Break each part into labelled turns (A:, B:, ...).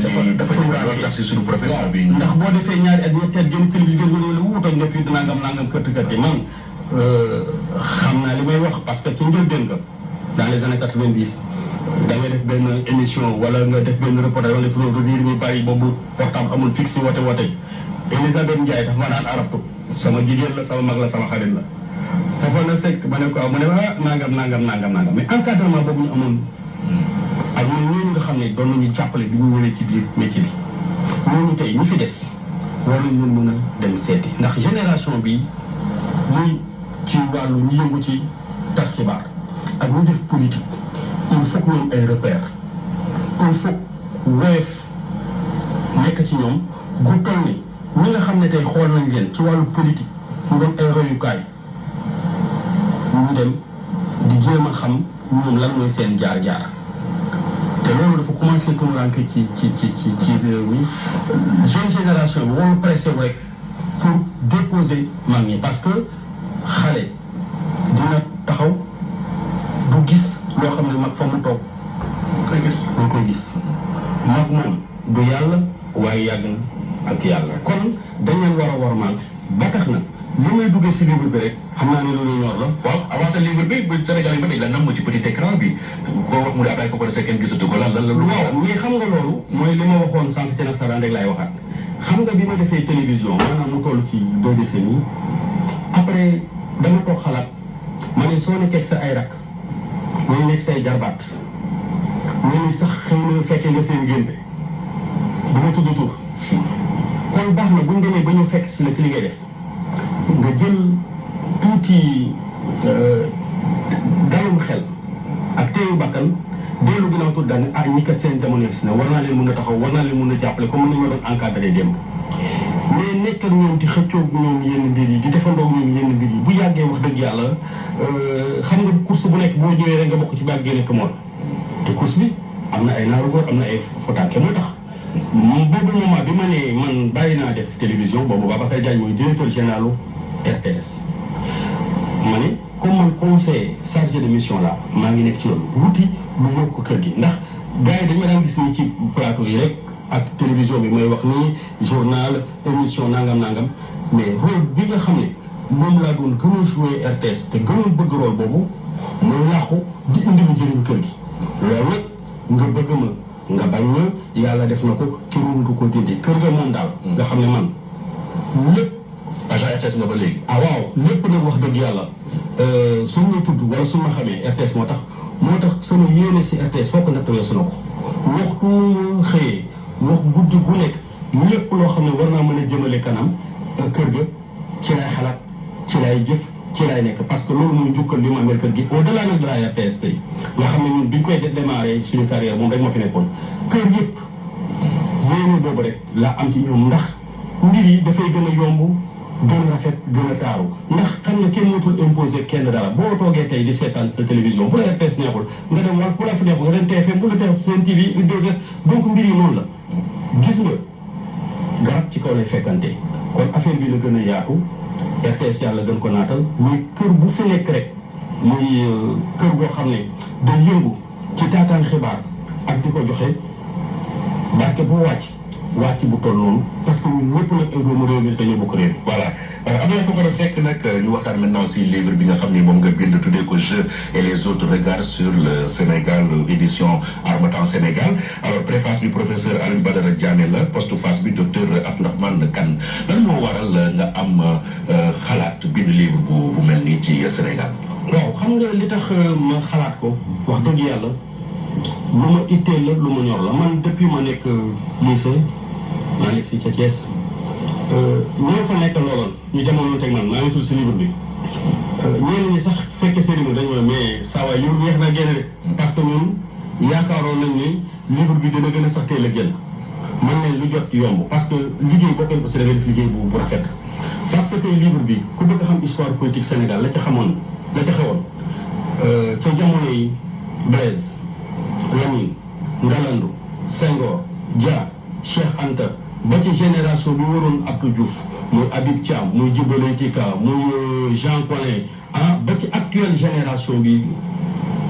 A: dafa lool sax si suñu profession bi.
B: ndax boo defee ñaari at ñetti at jëm télévision bi lu wuutoon nga fi nangam kërti man xam naa li may wax parce que ci njëlbéen nga dans les années 90 da ngay def benn émission wala nga def benn reportage wala def loolu riir mi bari boobu portable amul fixe wote Elisabeth Ndiaye dafa ma daan araftu sama jigéen la sama mag la sama xarit la foofa na sekk ma ne ko mu ne nangam mais encadrement boobu ñu amoon ak ñooñu nga xam ne doon nañu jàppale bi ñu ñëwee ci biir métier bi ñooñu tey ñi fi des war nañ leen mën a dem seeti ndax génération bi muy ci wàllu ñu yëngu ci tas xibaar ak ñu def politique il faut que ñoom ay repères il faut woyof nekk ci ñoom gu toll ni ñi nga xam ne tey xool nañ leen ci wàllu politique ñu doon ay royukaay ñu dem di jéem a xam ñoom lan mooy seen jaar-jaar te loolu dafa commencé tumuraanke ci réew mi jeune génération bi warul pressé wu rek pour déposer mag ñi parce que xale dina taxaw du gis loo xam ne mag fa mu toog
A: koy
B: gis mag moom du yàlla waaye yàgg na ak yàlla kon dañ leen war a warmaal ba tax na li may duggee si livre bi rek xam naa ne loolu ñor la.
A: waaw avant sa livre bi ba Sénégal yi ba tey la nam ci petit écran bi koo wax mu ne Ablaye Fofana Seck kenn gisatu ko lan la lu.
B: waaw mais xam nga loolu mooy li ma waxoon sànq ci nasaraan rek laay waxaat xam nga bi ma defee télévision maanaam mu toll ci 2 décennies après dama toog xalaat ma ne soo nekkee sa ay rak ñooy nekk say jarbaat ñooñu sax xëy na fekkee nga seen génte bu ma tudd tur kon baax na bu ñu demee ba ñu fekk si la ci li ngay def nga jël tuuti dalum xel ak teewu bakkan dellu ginnaaw tuuti daal ne ñi kat seen jamono si na war naa leen mën a taxaw war naa leen mën a jàppale comme ni ñu ma doon encadré démb mais nekk ak ñoom di xëccoog ñoom yenn mbir yi di defandoog ñoom yenn mbir yi bu yàggee wax dëgg yàlla xam nga course bu nekk boo ñëwee rek nga bokk ci baag gi nekk mool te course bi am na ay naaru góor am na ay fotaanke moo tax boobu moment bi ma ne man bàyyi naa def télévision boobu Babacar Diagne mooy directeur général RTS ma ne comme man conseiller chargé de mission là maa ngi nekk ci loolu wuti lu yokk kër gi ndax gars yi dañu ma daan gis nii ci plateau yi rek ak télévision bi may wax nii journal émission nangam mais rôle bi nga xam ne moom laa doon gën a joué RTS te gënoon bëgg rôle boobu mooy làqu di indi lu jëriñ kër gi loolu nag nga bëgg ma nga bañ ma yàlla def na ko kenn mënatu ko dindi kër ga moom daal nga xam ne man lépp
A: agent RTS nga ba léegi.
B: waaw lépp nag wax dëgg yàlla su ma tudd wala su ma xamee RTS moo tax sama yéene si RTS foo ko natt weesu na ko waxtu xëyee wax guddi gu nekk lépp loo xam ne war naa mën a jëmale kanam kër ga ci lay xalaat ci lay jëf ci lay nekk parce que loolu mooy njukkal li ma amee kër gi au delà nag de la RTS tey nga xam ne ñun biñ koy démarrer suñu carrière moom rek moo fi nekkoon kër yëpp yéene boobu rek laa am ci ñoom ndax mbir yi dafay gën a yomb gën a rafet gën a taaru ndax xam ne kenn mootul imposer kenn dara boo toogee tey di seetaan sa télévision bu la RTS neexul nga dem wala bu la fi neexul nga dem TFM bu la neexul seen TV 2S donc mbir yi noonu la gis nga garab ci kaw lay fekkante kon affaire bi la gën a yaatu RTS yàlla gën ko naatal muy kër bu fi nekk rek muy kër boo xam ne day yëngu ci taataan xibaar ak di ko joxe barke boo wàcc bu toll noonu parce que ñun ñëpp nag ay doomu réew mi te ñoo bokk réew mi.
A: voilà Ablaye Fofana Seck nag ñu waxtaan maintenant si livre bi nga xam ni moom nga bind tuddee ko Jeux et les autres regards sur le Sénégal édition Harmattan Sénégal alors préface bi professeur Alioune Badara Diané la postface bi docteur Abdourahmane Kane lan moo waral nga am xalaat bind livre bu mel nii ci Sénégal.
B: waaw xam nga li tax ma xalaat ko wax dëgg yàlla lu ma itteel la lu ma ñor la man depuis ma nekk lycée maa nekk si ca Thiès ñoo fa nekk looloon ñu jamono teg man maa ngi tudd si livre bi ñenn ñi sax fekke sëriñ dañu ma mais saa waay livre bi yeex naa génn de parce que ñun yaakaaroon nañ ni livre bi dina gën a sax teel a génn man ne lu jot yomb parce que liggéey boo koy fa si da nga def liggéey bu rafet parce que tey livre bi ku bëgg a xam histoire politique Sénégal la ca xewoon ca jamono yi Blaise Lamine Ngalandou Senghor Dia Cheikh Anta ba ci génération bi waroon Abdou Diouf muy Habib Thiam muy Djibo Leyti Ka muy Jean Collin ba ci actuelle génération bi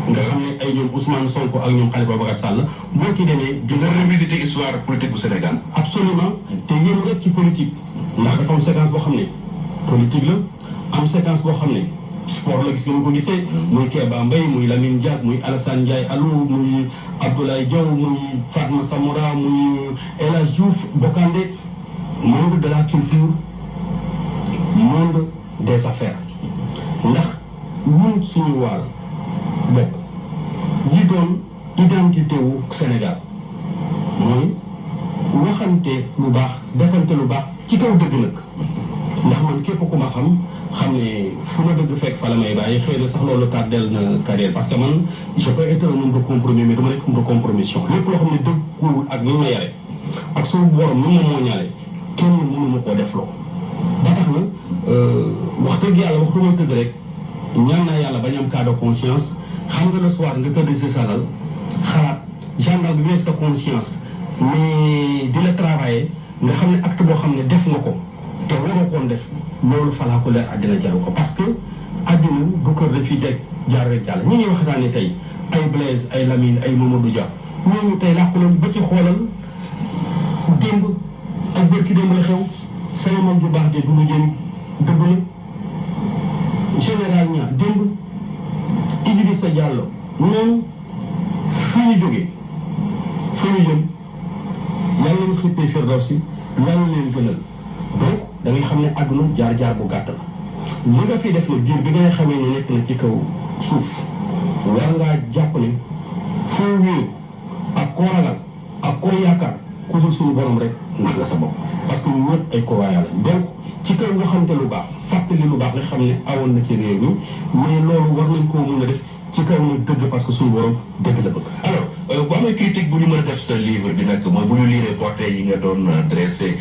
B: nga xam ne ay ñoom Ousmane Sonko ak ñoom Khalifa Babacar Sall boo ci demee di nga
A: revisiter histoire politique bu Sénégal.
B: absolument te yéen rek ci politique ndax dafa am séquence boo xam ne politique la am séquence boo xam ne sport la gis nga ko gisee. muy Kéba Mbaye muy Lamine Diack muy Alassane Ndiaye Alou muy Abdoulaye Diaw muy Fatma Samoura muy El Hadj Diouf Bokandé monde de la culture monde des affaires ndax ñun suñu wàll bopp yi doon identité wu Sénégal mooy waxante lu baax defante lu baax ci kaw dëgg nag ndax man képp ku ma xam ne fu ma dëgg fekk fa la may bàyyi xëy na sax loolu tardel na carrière parce que man je peux être un homme de compromis mais dama nekk homme de compromission lépp loo xam ne dëgguwul ak ni ma yare ak suñu borom ni ma moo ñaale kenn mënu ma koo def loo ba tax na wax dëgg yàlla waxtu may tëdd rek ñaan naa yàlla bañ am cas de conscience xam nga le soir nga tëdd si salal xalaat gendarme bi nekk sa conscience mais di la travailler nga xam ne acte boo xam ne def nga ko te waroo koon def loolu falaa ko leer àddina jaru ko parce que àddina du kër dañ fi jaar rek jàll ñi ñuy waxtaanee tey ay Blaise ay Lamine ay Mamadou Dia ñooñu tey làqu nañ ba ci xoolal démb ak bërki démb la xew sama mag ju baax de du lu jëm dëbb na général ñaa démb Idrissa Diallo noonu fi ñu jógee fi ñu jëm yàlla nañu xippee Firdawsi yàlla leen gënal donc da ngay xam ne àdduna jaar-jaar bu gàtt la li nga fi def na diir bi ngay xamee ne nekk na ci kaw suuf war ngaa jàpp ne foo wéeru ak koo ragal ak koo yaakaar ku dul suñu borom rek nax nga sa bopp parce que ñu ñëpp ay croyants lañ donc ci kaw waxante lu baax fàttali lu baax li xam ne awoon na ci réew mi mais loolu war nañ koo mën a def ci kaw nag dëgg parce que suñu borom dëgg la bëgg.
A: alors bu amee critique bu ñu mën a def sa livre bi nag mooy bu ñu lire portrait yi nga doon dressé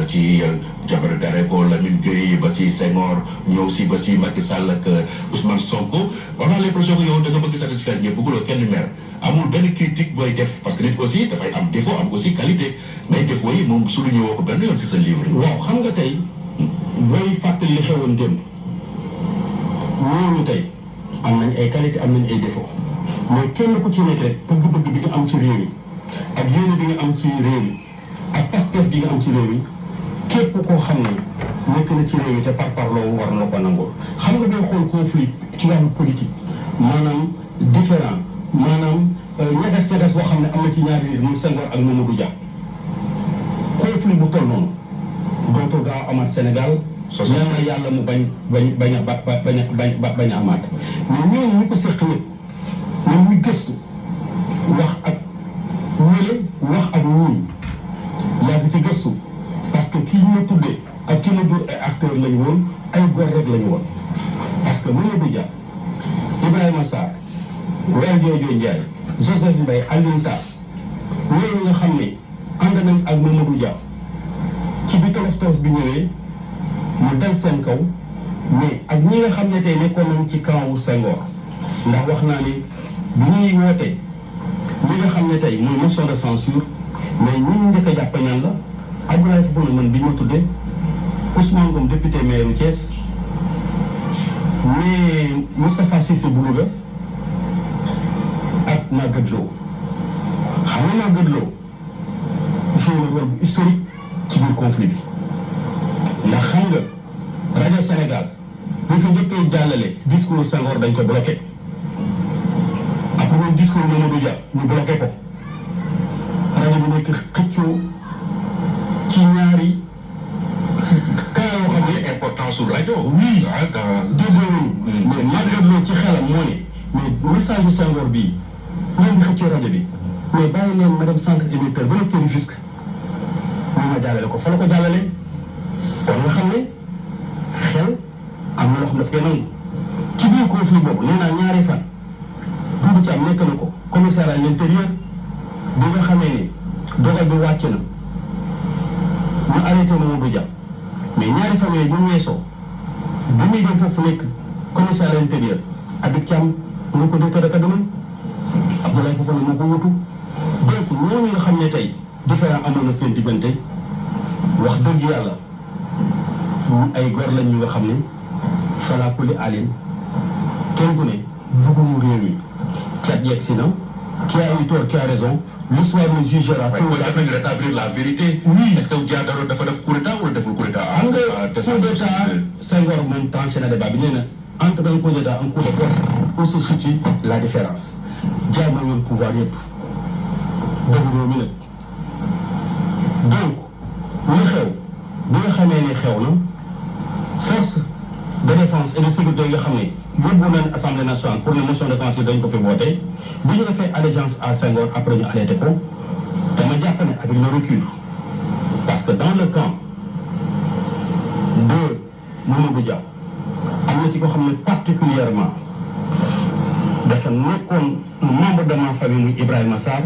A: ci Diamara Dareko Lamine Gueye ba ci Senghor ñëw si ba si Macky Sall ak Ousmane Sonko on a l'impression que yow da nga bëgg satisfaire ñëpp bëgguloo kenn mer amul benn critique booy def parce que nit aussi dafay am défaut am aussi qualité mais défaut yi moom souligné woo ko benn yoon si sa livre.
B: waaw xam nga tey booy fàttali li xewoon démb ñooñu tey am nañ ay qualité am nañ ay défaut mais kenn ku ci nekk rek bëgg-bëgg bi nga am ci réew mi ak yéene bi nga am ci réew mi ak pastef bi nga am ci réew mi képp koo xam ne nekk na ci réew mi te par parloo war na ko nangoo xam nga booy xool conflit ci wàllu politique maanaam différent maanaam ñagas-ñagas boo xam ne am na ci ñaari nit muy Senghor ak Mamadou Dia conflit bu toll noonu dootul gaaw amaat Sénégal ñaan na yàlla mu bañ a amaat mais ñooñu ñu ko seq ñëpp ñoom ñu gëstu wax ak ñële wax ak ñii yàgg ci gëstu parce que kii ñu tuddee ak ki ma jur ay acteur lañu woon ay góor rek lañu woon parce que Mamadou Dia Ibrahima Sarr Valdiodio Ndiaye Joseph Mbaye Alioune Tall ñooñu nga xam ne ànd nañ ak Mamadou Dia ci bi tolof bi ñëwee mu dal seen kaw mais ak ñi nga xam ne tey nekkoon nañ ci kawu Senghor ndax wax naa ni bu ñuy wootee ñi nga xam ne tey muy motion de censure mais ñi njëkk a jàpp ñan la Abdoulaye Fofana man bi ñu ma tuddee Ousmane Ngom député maire Thiès mais Moustapha Cissé bu Louga ak Maguette Lo xam nga Maguette Lo joué na rôle bu historique ci biir conflit bi ndax xam nga rajo Sénégal bu fi njëkkee jàllale discours Senghor dañ ko bloqué après moom discours Mamadou Dia ñu bloqué ko rajo bi nekk xëccoo ci ñaari cas yoo xam ne
A: importance su rajo.
B: oui déggoo mais Maguette Lo ci xelam moo ne mais message yu Senghor bii ngeen di xëccoo rajo bi mais bàyyi leen ma dem centre émetteur ba nekk Rufisque ñu ma jàllale ko fa la ko jàllale kon nga xam ne xel am na loo xam daf koy nangu ci biir conflit boobu nee naa ñaari fan Doudou Thiam nekk na ko commissaire à l'intérieur bi nga xamee ne dogal bi wàcc na ñu arrêté Mamadou Dia mais ñaari fan yooyu bu mu weesoo bi muy dem foofu nekk commissaire à l'intérieur Habib Thiam moo ko déclaré ka demoon Abdoulaye Fofana moo ko wutu donc ñooñu nga xam ne tey différent amoon na seen diggante wax dëgg yàlla ay góor lañ ñu nga xam ne fala kuli alin kenn ku ne bëgguñu réew mi Tchad yegsi na qui a eu tort qui a raison l'histoire le jugera.
A: waaye kon def nañu rétablir la vérité.
B: oui
A: est-ce que Dia Daro dafa def coup d'état wala deful coup d'état.
B: xam nga coup d'état Senghor moom tranché na débat bi nee na entre un coup d'état un coup de force où se situe la différence. Dia moo yoon pouvoir yëpp dëgg réew mi nag donc li xew bi nga xamee ne xew na force de défense et de sécurité yi nga xam ne yóbbu nañ assemblée nationale pour une motion de censure dañ ko fi voté bi ñu defee allégeance à Senghor après ñu arrêté ko dama jàpp ne avec le recul parce que dans le camp de Mamadou Dia am na ci ko xam ne particulièrement dafa nekkoon membre de ma famille muy Ibrahima Sarr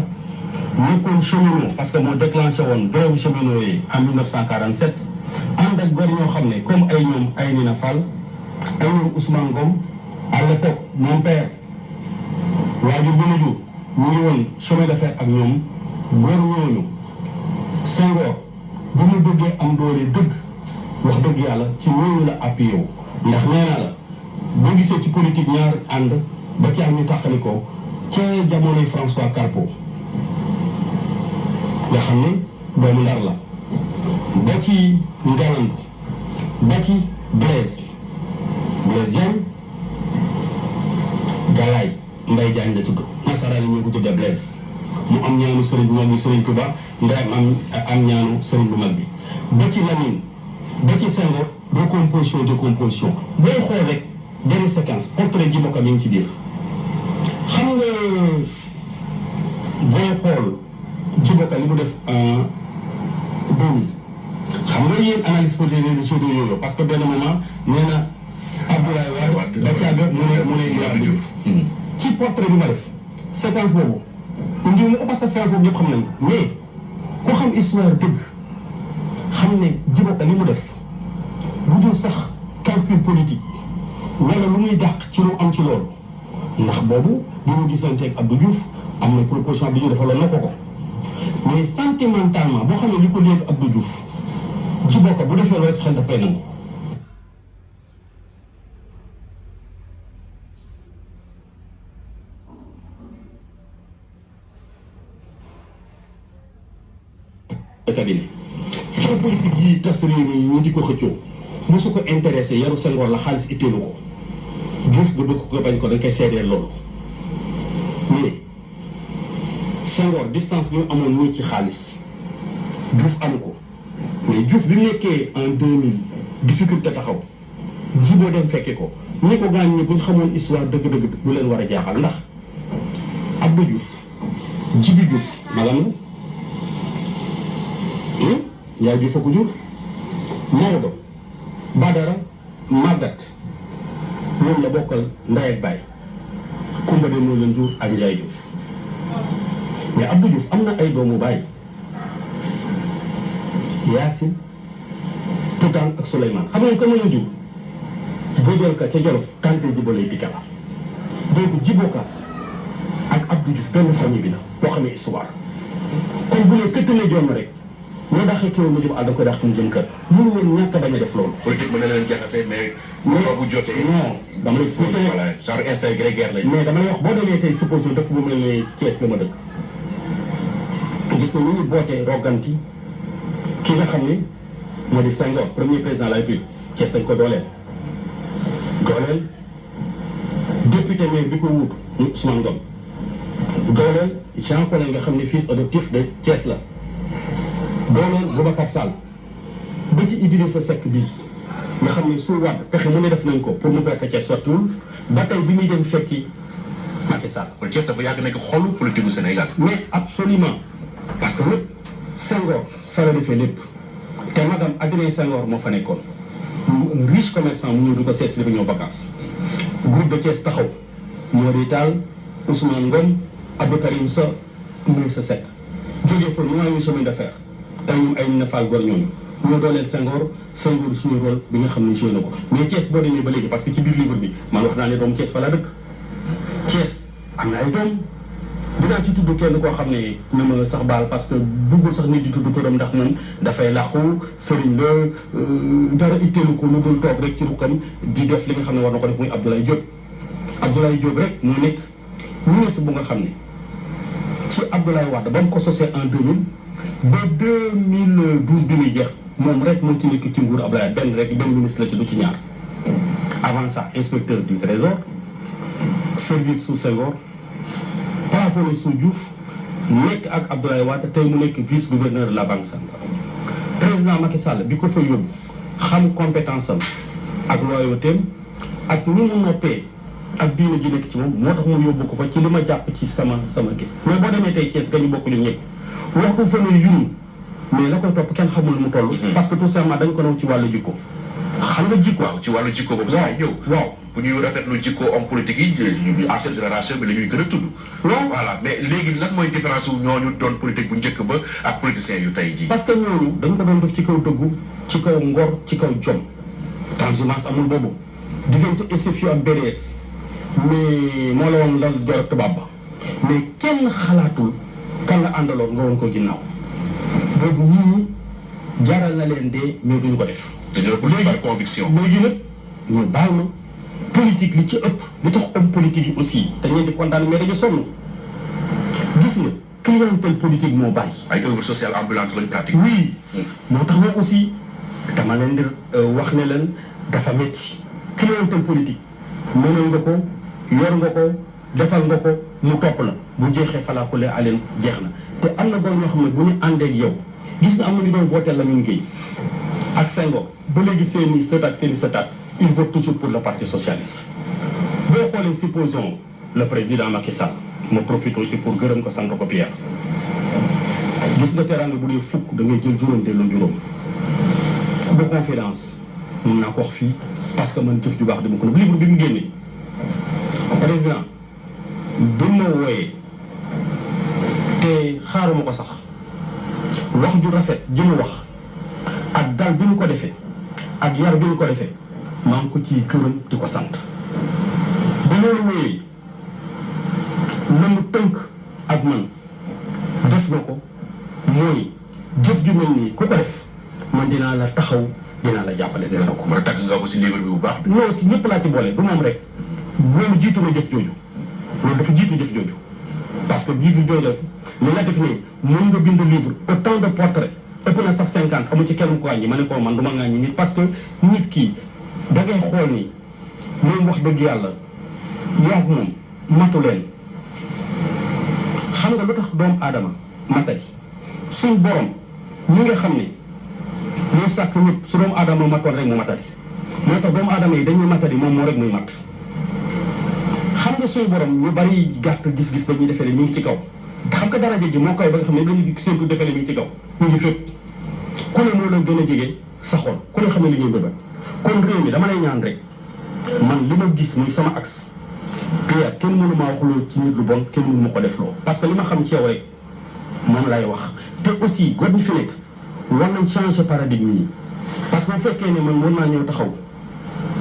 B: nekkoon cheminot parce que moo déclenché woon grève cheminot yi en 1947 ànd ak góor ñoo xam ne comme ay ñoom ay Nina Fall ay ñoom Ousmane Ngom à l'époque mon père waajur bi ma jur ñu ngi woon chemin de fer ak ñoom góor ñooñu Senghor bu mu bëggee am doole dëgg wax dëgg yàlla ci ñooñu la appuyé wu ndax nee naa la boo gisee ci politique ñaar ànd ba ci am ñu tàqali ko ca jamonoy François Carpot nga xam ne doomu Ndar la ba ci Ngalandu ba ci Blaise Diagne Galaay Mbaye Diagne la tudd nasaraan yi ñoo ko tuddee Blaise mu am ñaanu sëriñ bu mag bi Sëriñ Tuba ndeyam am ñaanu sëriñ bu mag bi ba ci Lamine ba ci Senghor recomposition décomposition booy xool rek benn séquence portrait Djibo Ka mi ngi ci biir xam nga booy xool Djibo Ka li mu def en 2000 xam nga yéen analyse politique de ci yooyu parce que benn moment nee na Abdoulaye Wade ba caaga mu ne Abdou Diouf ci portrait bi ma def séquence boobu indi mu ko parce que séquence boobu ñëpp xam nañ ko mais ku xam histoire dëgg xam ne Djibo Ka li mu def lu dul sax calcul politique wala lu muy dàq ci lu am ci loolu ndax boobu bi mu gisanteeg Abdou Diouf am na proposition bi ñu defaloon na ko mais sentimentalement boo xam ne li ko léegi Abdou Diouf Djibo Ka bu defee loolu rek xel dafay nangu. cabinet fii politique yi tas réew mi ñu di ko xëccoo mosu ko intéressé yaru Senghor la xaalis itteelu ko Diouf nga bëgg ko bañ ko dañ koy seedeel loolu mais Senghor distance bi mu amoon nii ci xaalis Diouf amu ko mais Diouf bi mu nekkee en 2000 difficulté taxaw Djibo dem fekke ko ñi ko gaañ ñi buñ xamoon histoire dëgg-dëgg du leen war a jaaxal ndax Abdou Diouf Djibi Diouf magam yaay Diouf a ko jur Maodo Badara Magat ñoom la bokkal ndey ak baay Kumba de moo leen jur ak Ndiaye Diouf mais Abdou Diouf am na ay doomu baay Yacine Tutaan ak Souleymane xam nga kan la jur Bojol Ka ca Jolof tante Djibo lay pika la donc Djibo Ka ak Abdou Diouf benn famille bi la boo xamee histoire kon bu ne këttale joom rek ñoo dàqee kéwél mu jëm àll da koy dàq mu jëm kër mënu woon ñàkk a bañ a def loolu.
A: politique mën na leen jaxase mais. bu jotee.
B: non dama lay expliqué
A: voilà genre instant grégaire lañ.
B: mais dama lay wax boo demee tey supposé dëkk bu mel ne Thiès la ma dëkk gis nga ni ñu bootee roganti ki nga xam ne moo di Senghor premier président de la République Thiès dañ ko dooleel député maire bi ko wut ñu Ousmane Ngom dooleel Jean Collin nga xam ne fils adoptif de Thiès la dooleel Boubacar Sall ba ci Idrissa Seck bii nga xam ne su Wade pexe mu ne def nañ ko pour mu fekk Thiès sottiwul ba tey bi muy dem fekki Macky Sall.
A: kon Thiès dafa yàgg nekk xolu politique bu Sénégal.
B: mais absolument parce que lépp Senghor fa la defee lépp te madame Adrien Senghor moo fa nekkoon riche commerçant mu ñëw di ko seet si dafa ñëw vacances groupe de Thiès taxaw Mody Tall Ousmane Ngom Abdou Karim Sa Idrissa Seck jógee fa ñu ngi chemin de fer ay ñoom ay Nina Fall Gor ñooñu ñoo dooleel Senghor suñu rôle bi nga xam ne joué na ko mais Thiès boo demee ba léegi parce que ci biir livre bi man wax naa ne doomu Thiès fa laa dëkk Thiès am na ay doom dinaa ci tudd kenn koo xam ne na ma sax baal parce que buggul sax nit di tudd këram ndax moom dafay làqu sëriñ la dara itteelu ko lu dul toog rek ci ruqam di def li nga xam ne war na ko def muy Abdoulaye Diop rek moo nekk ministre bu nga xam ne ci Abdoulaye Wade ba mu ko sosee en 2000 ba 2012 bi muy jeex moom rek moo ci nekk ci nguur Abdoulaye benn ministre la ci du ci ñaar avant ça inspecteur du trésor service sous Senghor plafonné sous Diouf nekk ak Abdoulaye Wade tey mu nekk vice gouverneur de la banque centrale président Macky Sall bi ko fa yóbbu xam compétence am ak loyauté ak ni mu noppee ak diine ji nekk ci moom moo tax mu yóbbu ko fa ci li ma jàpp ci sama gis mais boo demee tey Thiès ga ñu bokk ñun ñëpp waxtu fa ne yunu mais la koy topp kenn xamul mu toll. parce que tout simplement dañ ko naw ci wàllu jikko. xam nga jikko
A: waaw ci wàllu jikko boobu sax ñëw.
B: waaw
A: bu ñuy rafetlu jikko homme politique yi ancienne génération bi la ñuy gën a tudd. voilà mais léegi lan mooy différence wu ñooñu doon politique bu njëkk ba ak politiciens yu tey jii.
B: parce que ñooñu dañ ko doon def ci kaw dëggu ci kaw ngor ci kaw jom transhumance amul boobu diggante SFIO ak BDS mais moo la woon lan joor ak tubaab ba mais kenn xalaatul kan la àndaloon nga woon ko ginnaaw boobu ñii jaral na leen dee mais duñ ko def.
A: dañoo politique par conviction.
B: léegi nag ñu baal ma politique li ci ëpp li tax homme politique yi aussi dañ leen di condamné mais dañu sonn gis nga clientèle politique moo bàyyi.
A: ay œuvre sociale ambulante lañ pratique.
B: oui moo tax moom aussi dama leen di wax ne leen dafa métti clientèle politique mënoon nga ko yor nga ko defal nga ko mu topp la bu jeexee falaa ko lee aleen jeex na te am na góor ñoo xam ne bu ñu àndee ak yow gis nga am na ñu doon voté Lamine Gueye ak Senghor ba léegi seen i sëtaat il vote toujours pour le parti socialiste. boo xoolee supposons le président Macky Sall ma profité ci pour gërëm ko sant ko Pierre gis nga teraanga bu dee fukk da ngay jël juróom delloo juróom bu confidence mun naa ko wax fii parce que man jëf ju baax dama ko livre bi mu génnee président bi ma wooyee te xaaruma ko sax wax ju rafet ji mu wax ak dal bi mu ko defee ak yar bi mu ko defee maa ngi ko ciy gërëm di ko sant ba loolu wéyee na mu tënk ak man def na ko mooy jëf ju mel nii ku ko def man dinaa la taxaw dinaa la jàppale def na ko.
A: mën a tàgg nga ko si livre bi bu baax.
B: non si ñëpp laa ci boole du moom rek loolu jiitu na jëf jooju loolu dafa jiitu jëf jooju parce que livre bi la li la def nii mën nga bind livre autant de portrait ëpp na sax 50 amu ci kenn ku wàññi ma ne ko man du ma ŋàññi nit parce que nit kii da ngay xool ni moom wax dëgg yàlla yaag moom matu leen xam nga lu tax doomu aadama matadi suñ borom ñi nga xam ne ñoo sàkk ñëpp su doomu aadama matoon rek mu matadi moo tax doomu aadama yi dañuy matadi moom moo rek muy mat xam nga suñu borom ñu bari gàtt gis-gis dañuy defee ne ñu ngi ci kaw xam nga daraja ji moo koy ba nga xam ne dañuy séntu defee ne mi ngi ci kaw ñu ngi fépp ku ne moo la gën a jege sa xol ku ne xam ne li ngay bëgg kon réew mi dama lay ñaan rek man li ma gis muy sama axe Pierre kenn mënu maa wax loo ci nit lu bon kenn mënu ma ko def loo parce que li ma xam ci yow rek moom lay wax te aussi góor ñi fi nekk war nañ changer paradigme yi parce que bu fekkee ne man mën naa ñëw taxaw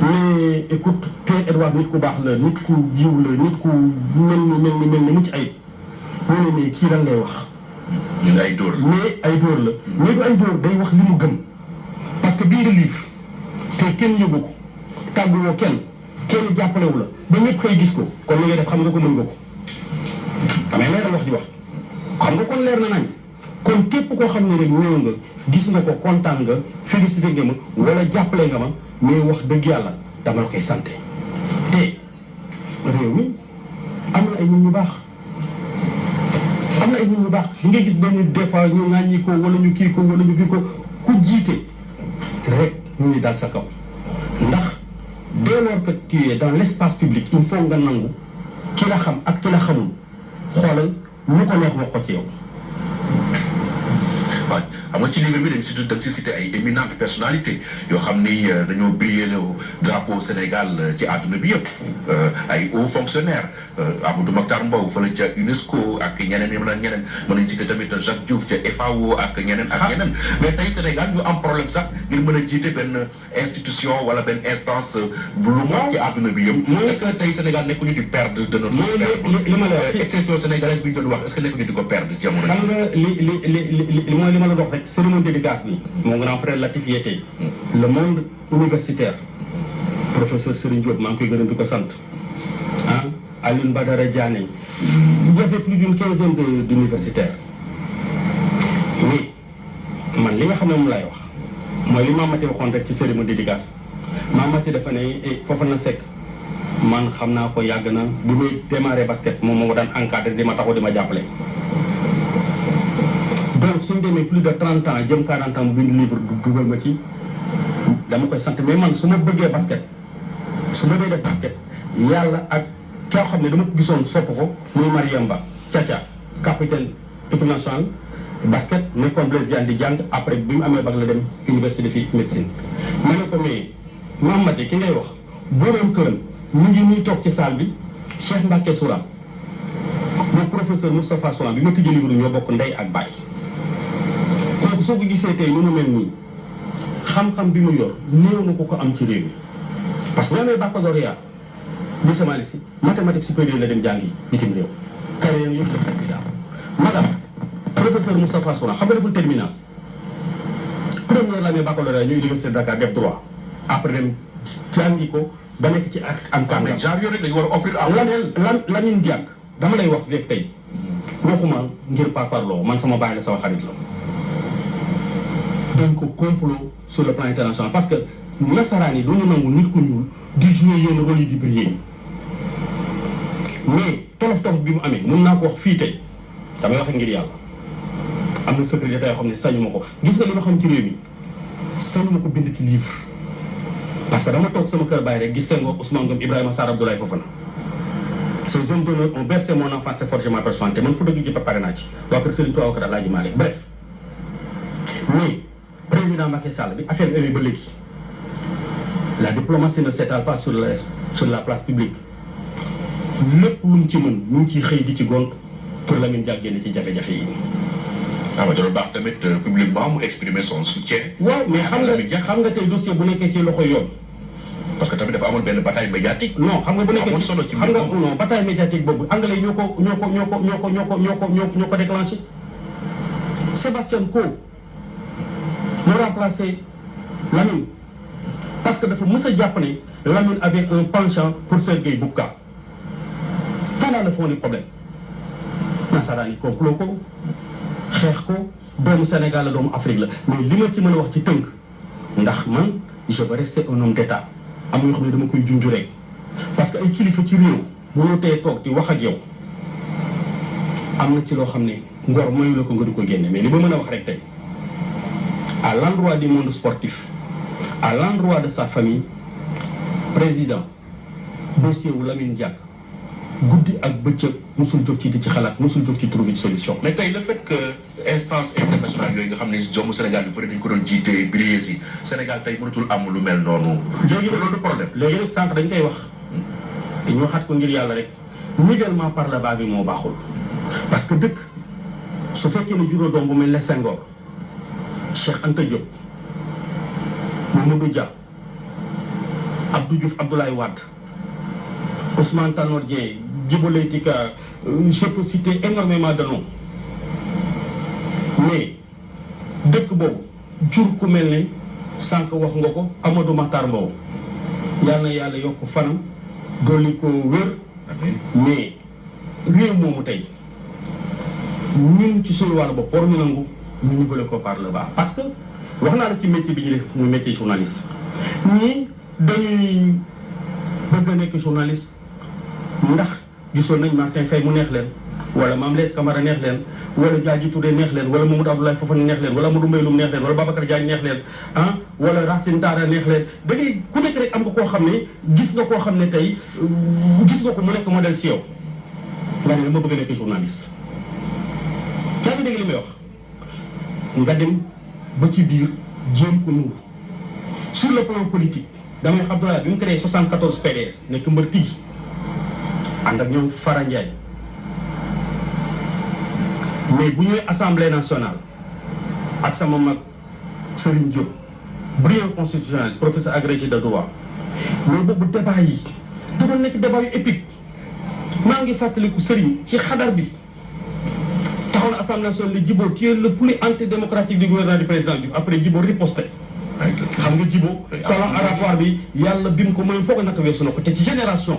B: mais écoute Pierre Edouard nit ku baax la nit ku yiw la nit ku mel ni mucc ayib ñu ne mais kii lan lay wax.
A: ñu ay dóor la
B: mais ay dóor la. mais du ay dóor day wax li mu gëm parce que bind livre te kenn yëgu ko tàgguwoo kenn jàppalewu la ba ñëpp xëy gis ko kon li ngay def xam nga ko mën nga ko damay leeral wax di wax xam nga kon leer na nañ kon képp koo xam ne rek ñëw nga gis nga ko kontaan nga félicité nga ma wala jàppale nga ma mais wax dëgg yàlla dama la koy santé te réew mi am na ay nit ñu baax li ngay gis benn des fois ñu ŋàññi ko wala ñu kii ko wala ñu kii ko ku jiite rek ñu ngi dal sa kaw ndax dès lors que tu es dans l'espace public il faut nga nangu ki la xam ak ki la xamul xoolal lu ko neex wax ko ci yow.
A: waaw xam nga ci livre bi dañ si cité ay éminentes personnalités yoo xam ni dañoo briller le drapeau Sénégal ci àdduna bi yëpp ay hauts fonctionnaires Amadou Mahtar Mbow fële ca UNESCO ak ñeneen mën nañ cité tamit Jacques Diouf ca FAO ak ñeneen ak ñeneen mais tey Sénégal ñu am problème sax ngir mën a jiite benn institution wala benn instance bu lu mag ci àdduna bi yëpp est-ce que tey Sénégal nekkuñu di perdre de notre
B: li ma la wax
A: exception sénégalaise bi ñu doon wax est-ce que nekkuñu di ko perdre ci jamono
B: xam nga mooy li ma la dox rek cérémonie dédicace bi mon grand frère Latif Yete le monde universitaire professeur Serigne Diop maa ngi koy gërëm di ko sant Alioune Badara Diané il y avait plus d'une quinzaine d'universitaires mais man li nga xam ne moom laay wax mooy li Mamati waxoon rek ci cérémonie dédicace Mamati dafa ne foofa na sekk man xam naa ko yàgg na bi muy démarrer basket moom moo daan encadré di ma taxaw di ma jàppale. donc suñu demee plus de 30 ans jëm 40 ans mu bind livre dugal ma ci dama koy sant mais man su ma bëggee basket su ma dee def basket yàlla ak koo xam ne dama ko gisoon sopp ko muy Mariamba Caca capitaine équipe nationale basket nekkoon Blaise Diagne di jàng après bi mu amee bac la dem université fi médecine. ma ne ko mais Mamadi ki ngay wax boroom këram mu ngi nii toog ci salle bi Cheikh Mbacké Soura moom professeur Moustapha Soura bi ma tijji livre ñoo bokk ndey ak baay. kooku soo ko gisee tey ñu mel nii xam-xam bi mu yor néew na ko am ci réew mi parce que boo amee baccalauréat bi sama liste mathématique supérieure la dem jàngi bitim réew carrière yëpp def fi daal madame professeur Moustapha Soura xam nga deful terminal première la amee baccalauréat ñu université de Dakar def droit après dem jàngi ko ba nekk ci ak am kàngam.
A: genre yooyu rek dañu war a offrir à
B: Lamine Diack dama lay wax fekk tey waxuma ngir parparloo man sama baay la sama xarit la dañ ko complot sur le plan international parce que nasaraan yi duñu nangu nit ku ñuul di jouer yenn rôle yi di briller mais tolof-tolof bi mu amee mun naa ko wax fii tey damay wax ngir yàlla am na secret d'état yoo xam ne sañu ma ko gis nga li ma xam ci réew mi sañu ma ko bind ci livre parce que dama toog sama kër baay rek gis seen wax Ousmane Ngom Ibrahima Sarr Abdoulaye Fofana ces hommes d'honneur ont bercé mon enfance et forgé ma personnalité man fu dëgg ji pare naa ci waa kër Serigne Touba Kër Alaaji Malick bref mais président Macky Sall bi affaire bi amee ba léegi la diplomatie ne s'étale pas sur la place publique lépp lu mu ci mën mu ngi ciy xëy di ci gont pour Lamine Diack génn ci jafe-jafe yi.
A: ah ma jëloon baax tamit publiquement mu exprimer son soutien.
B: waaw mais xam nga tey dossier bu nekkee ci loxo yoon.
A: parce que tamit dafa amoon benn bataille médiatique.
B: non xam nga bu nekkee ci
A: solo ci
B: xam nga non bataille médiatique boobu anglais ñoo ko déclenché. Sébastien Coe moo remplacé Lamine parce que dafa mës a jàpp ne Lamine avait un penchant pour Sergueï Boubka. Voilà le fond du problème. nasaraan yi complot ko xeex ko doomu Sénégal la doomu Afrique la mais li ma ci mën a wax ci tënk ndax man je veux rester un homme d'état am yoo xam ne dama koy junj rek parce que ay kilifa ci réew bu ñu tee toog di wax ak yow am na ci loo xam ne ngor mayu la ko nga di ko génne mais li ma mën a wax rek tey à l'endroit du monde sportif à l'endroit de sa famille président dossier wu Lamine Diack guddi ak bëccëg musul jóg ci di ci xalaat musul jóg ci trouver solution.
A: mais tey le fait que instance internationale yooyu nga xam ne doomu Sénégal yu bëri dañ ko doon jiite briller si Sénégal tey mënatul am lu mel noonu.
B: léegi
A: loolu du problème.
B: léegi nag sànq dañ koy wax ñu waxaat ko ngir yàlla rek nivellement par le bas bi moo baaxul parce que dëkk su fekkee ne juróom doom bu mel ne Senghor Cheikh Anta Diop Mamadou Dia Abdou Diouf Abdoulaye Wade Ousmane Tanor Dieng Djibo Leyti Ka je peux citer énormément de noms mais dëkk boobu jur ku mel ne sànq wax nga ko Amadou Mahtar Mbow yal na yàlla yokk fanam dolli ko wér mais réew moomu tey ñun ci suñu wàllu bopp war ñu nangu ñu niveler ko par le bas parce que wax naa la ci métier bi ñu def muy métier journaliste ñii dañuy bëgg a nekk journaliste ndax gisoon nañ Martin Faye mu neex leen wala Mame Less Camara neex leen wala Diadji Touré neex leen wala Mamadou Abdoulaye Fofana neex leen wala Amadou Mbaye Loum neex leen wala Babacar Diagne neex leen ah wala Racine Tara neex leen da ngay ku nekk rek am nga koo xam ne gis nga koo xam ne tey gis nga ko mu nekk modèle si yow nga ne dama bëgg a nekk journaliste. yaa ngi dégg li may wax nga dem ba ci biir jéem ko nuur sur le plan politique damay xam Abdoulaye bi mu créé 74 PDS nekk mbër tigi ànd ak ñoom Fara Ndiaye mais bu ñëwee assemblée nationale ak sama mag Serigne Diop brillant constitutionnaliste professeur agrégé de droit mais boobu débat yi da doon nekk débat yu épique maa ngi fàttaliku Serigne ci xadar bi taxaw na assemblée nationale le Djibo qui est le plus antidémocratique du gouvernement du président Diouf après Djibo riposté xam nga Djibo talent oratoire bi yàlla bi mu ko mooy foo ko natt weesu na ko te ci génération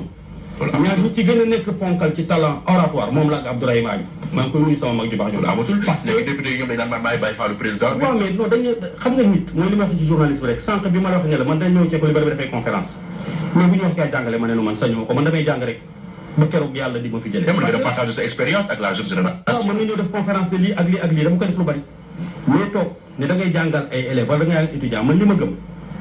B: ñaar ñi ci gën a nekk ponkal ci talent oratoire moom la ak Abdourahim Agne maa ngi koy nuyu sama mag ju baax ñoom
A: amatul parce que député yi ñoom dañ naan maay bàyyi faalu président.
B: waaw mais non dañu xam nga nit mooy li ma wax ci journaliste bi rek sànq bi ma la wax ne la man dañ ñëw ci école libéré bi dafay conférence mais bu ñu wax kaa jàngale ma ne man sañu ko man damay jàng rek ba keroog yàlla di ma fi jëlee.
A: parce que nga partager sa expérience ak la jeune génération.
B: waaw mën nga ñëw def conférence de lii ak lii ak lii dama koy def lu bari mais toog ne da ngay jàngal ay élèves wala da ngay jàngal étudiant man li ma gëm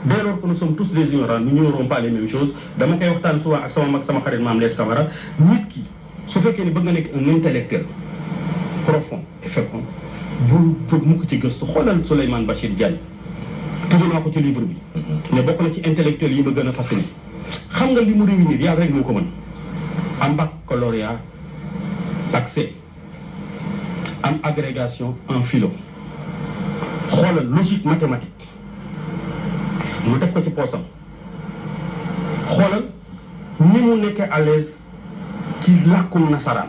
B: dès lors que nous sommes tous des ignorants nous n'ignorons pas les mêmes choses dama koy waxtaan souvent ak sama mag sama xarit Mame Less Camara nit ki su fekkee ni bëgg nga nekk un intellectuel profond et fécond bul jóg mukk ci gëstu xoolal Souleymane Bachir Diagne tudd naa ko ci livre bi ne bokk na ci intellectuel yi ma gën a fasciné xam nga li mu réunir yàlla rek moo ko mën am baccalauréat accès am agrégation en philo xoolal logique mathématique mu def ko ci poosam xoolal ni mu nekkee à l'aise ci làkkum nasaraan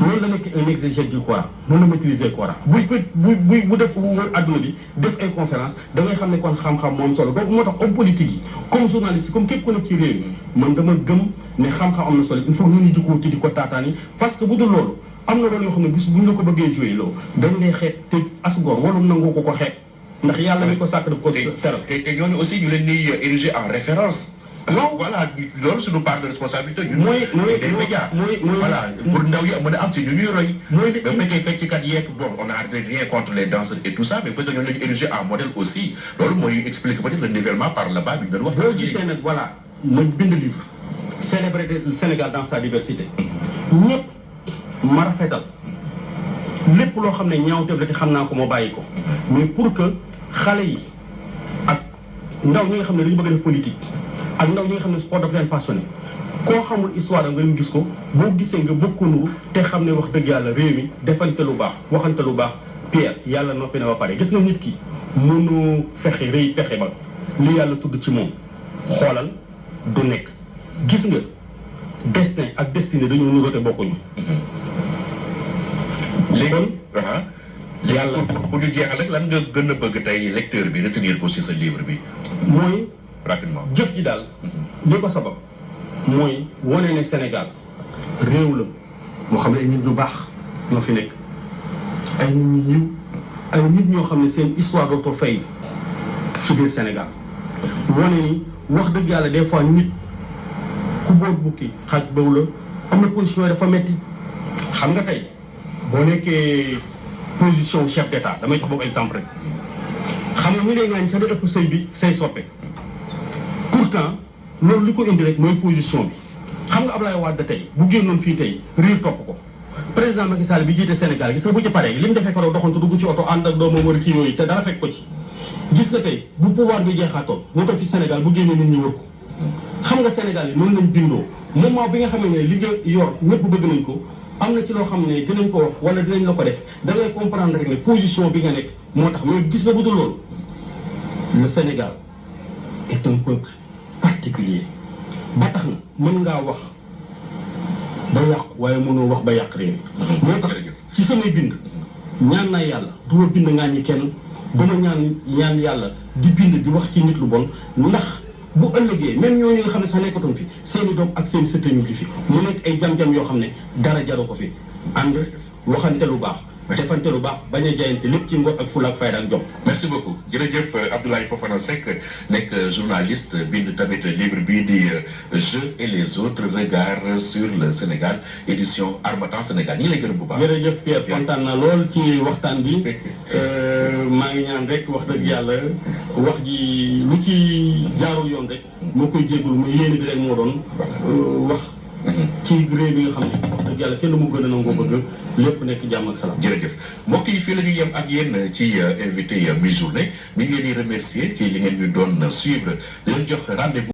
B: noonu la nekk un exégète du Coran noonu la maîtriser Coran bu def wër adduna bi def ay conférence da ngay xam ne kon xam-xam moom solo donc moo tax homme politique yi comme journaliste comme képp ku nekk ci réew mi man dama gëm ne xam-xam am na solo il faut ñu ni di ko wuti di ko taataani parce que bu dul loolu am na loolu yoo xam ne bis bu ñu la ko bëggee joué loo dañ lay xeet te asgor walu nangu ko xeet ndax yàlla mi ko sàkk daf ko teral
A: te ñooñu aussi ñu leen di ériger en référence.
B: non
A: voilà loolu suñu part de responsabilité. ñun
B: mooy
A: des médias. voilà pour ndaw yi mën a am ci ñu ñuy roy.
B: mooy
A: ba fekkee fecckat yeeg bon on a rien contre les danseurs et tout ça mais fekkee ñooñu la ñu ériger en modèle aussi loolu mooy explique peut-être le nivellement par le bas bi ñu doon wax.
B: boo gisee nag voilà ma bind livre célébrer le Sénégal dans sa diversité ñëpp ma rafetal lépp loo xam ne ñaawteef la te xam naa ko moo bàyyi ko mais pour que xale yi ak ndaw ñi nga xam ne dañu bëgg a def politique ak ndaw ñi nga xam ne sport dafa leen passionné koo xamul histoire nga leen gis ko boo gisee nga bëgg ko nuru te xam ne wax dëgg yàlla réew mi defante lu baax waxante lu baax Pierre yàlla noppi na ba pare gis nga nit ki mënu fexe rëy pexe ba li yàlla tudd ci moom xoolal du nekk gis nga destin ak destinée dañoo nuroo te bokkuñu.
A: léegi
B: yàlla
A: pour ñu jeexal rek lan nga gën a bëgg tey lecteur bi retenir ko ci sa livre bi.
B: mooy
A: rapidement
B: jëf ji daal li ko sabab mooy wane ne Sénégal réew la moo xam ne ay nit ñu baax ñoo fi nekk ay nit ñu yiw ay nit ñoo xam ne seen histoire dootul fay ci biir Sénégal wane ni wax dëgg yàlla des fois nit ku boot bukki xaj baw la am na position yi dafa metti xam nga tey boo nekkee position chef d'état damay jox boobu exemple rek xam nga ñu lay ngaañ sa da ëpp sëy bi say soppe pourtant loolu li ko indi rek mooy position bi xam nga Ablaye Wade tey bu génnoon fii tey riir topp ko président Macky Sall bi jiite Sénégal gis nga bu ci paree li mu defee ko doxantu dugg ci oto ànd ak doomam wër kii yooyu te dara fekk ko ci gis nga tey bu pouvoir bi jeexaatoon moo tax fi Sénégal bu génnee nit ñi wër ko xam nga Sénégal yi noonu lañ bindoo moment bi nga xam ne li nga yor ñëpp bëgg nañ ko am na ci loo xam ne dinañ ko wax wala dinañ la ko def da ngay comprendre rek ne position bi nga nekk moo tax mais gis nga bu dul loolu le Sénégal est un peuple particulier ba tax na mën ngaa wax ba yàqu waaye mënoo wax ba yàq réew mi moo tax ci samay bind ñaan naa yàlla du ma bind ngaa ñi kenn du ma ñaan yàlla di bind di wax ci nit lu bon ndax bu ëllëgee même ñooñu nga xam ne sax nekkatoon fi seeni doom ak seen sëtë ñu fi mu nekk ay jam-jam yoo xam ne dara jaru ko fi ànd waxante lu baax defante lu baax bañ a jaayante lépp ci ngor ak fula ak fayda ak jom.
A: merci beaucoup jërëjëf Abdoulaye Fofana Seck nekk journaliste bind tamit livre bii di Je et les autres regards sur le Sénégal édition Harmattan Sénégal ñi lay gërëm bu baax.
B: jërëjëf Pierre kontaan na lool ci waxtaan bi maa ngi ñaan rek wax dëgg yàlla wax ji lu ci jaarul yoon rek moo koy jégalu mu yéene bi rek moo doon wax. ci réew bi nga xam ne wax dëgg yàlla kenn mu gën a nangoo bëgg lépp nekk jàmm ak salaam.
A: jërëjëf mbokk yi fii la ñu yem ak yéen ci invité mi journée ñu ngi leen di remercier ci li ngeen ñu doon suivre di leen jox rendez-vous.